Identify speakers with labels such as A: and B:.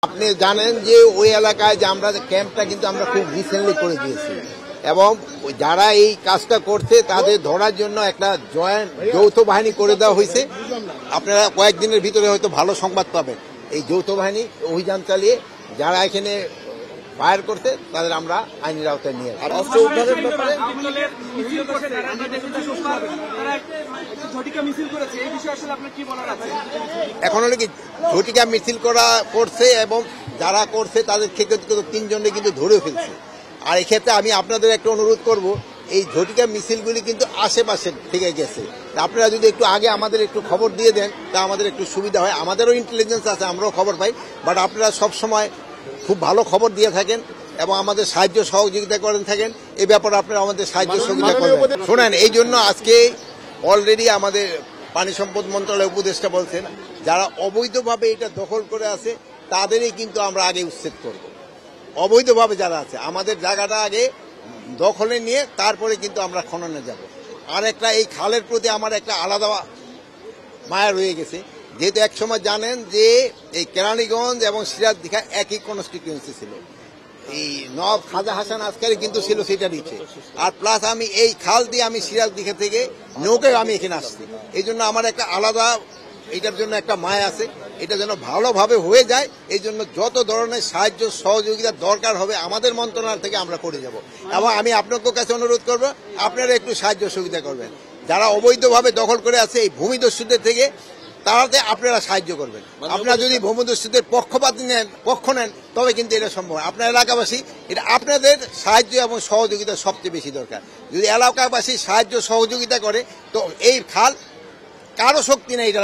A: আপনি জানেন যে ওই এলাকায় যে আমরা ক্যাম্পটা কিন্তু আমরা খুব রিসেন্টলি করে দিয়েছি এবং যারা এই কাজটা করছে তাদের ধরার জন্য একটা যৌথ বাহিনী করে দেওয়া হয়েছে। আপনারা কয়েকদিনের ভিতরে হয়তো ভালো সংবাদ পাবেন। এই যৌথ বাহিনী অভিযান চালিয়ে যারা এখানে ফায়ার করছে তাদের আমরা আইনের আওতায় নিয়ে আসি। অস্ত্র উদ্ধারের ব্যাপারে এখন অনেক ঝটিকা মিছিল করছে এবং যারা করছে তাদের ক্ষেত্রে 3 জনে কিন্তু ধরে ফেলছে। আর এক্ষেত্রে আমি আপনাদের একটা অনুরোধ করব, এই ঝটিকা মিছিলগুলি কিন্তু আশেপাশে থেকে গেছে। আপনারা যদি একটু আগে আমাদের একটু খবর দিয়ে দেন তা আমাদের একটু সুবিধা হয়। আমাদেরও ইন্টেলিজেন্স আছে, আমরাও খবর পাই, বাট আপনারা সবসময় খুব ভালো খবর দিয়ে থাকেন এবং আমাদের সাহায্য সহযোগিতা করেন থাকেন। এই ব্যাপারে আপনারা আমাদের সাহায্য সহযোগিতা করবেন। শোনেন, এই জন্য আজকে অলরেডি আমাদের পানি সম্পদ মন্ত্রণালয়ের উপদেষ্টা বলছেন যারা অবৈধভাবে এটা দখল করে আছে তাদেরই কিন্তু আমরা আগে উচ্ছেদ করব। অবৈধভাবে যারা আছে আমাদের জায়গাটা আগে দখলে নিয়ে তারপরে কিন্তু আমরা খননে যাব। আর একটা এই খালের প্রতি আমার একটা আলাদা মায়া রয়ে গেছে, যেহেতু একসময় জানেন যে এই কেরানীগঞ্জ এবং সিরাজদিঘা একই কনস্টিটিউয়েন্সি ছিল। এই নবাব খাজা হাসান আসকারি কিন্তু ছিল সেটা নিচে। আর প্লাস আমি এই খাল দিয়ে আমি সিরাজদিঘা থেকে নৌকায় আমি এখানে আসছি। এই জন্য আমার একটা আলাদা এটার জন্য একটা মায়া আছে। এটা যেন ভালোভাবে হয়ে যায়, এই জন্য যত ধরনের সাহায্য সহযোগিতা দরকার হবে আমাদের মন্ত্রণালয় থেকে আমরা করে যাব। এবং আমি আপনাদের কাছে অনুরোধ করব, আপনারা একটু সাহায্য সহযোগিতা করবেন। যারা অবৈধভাবে দখল করে আছে এই ভূমিদস্যুদের থেকে, তারাতে আপনারা সাহায্য করবেন। আপনারা যদি ভূমিদস্যুদের পক্ষ নেন তবে কিন্তু এটা সম্ভব। আপনার এলাকাবাসী, এটা আপনাদের সাহায্য এবং সহযোগিতা সবচেয়ে বেশি দরকার। যদি এলাকাবাসী সাহায্য সহযোগিতা করে তো এই খাল কারো শক্তি নেই এটা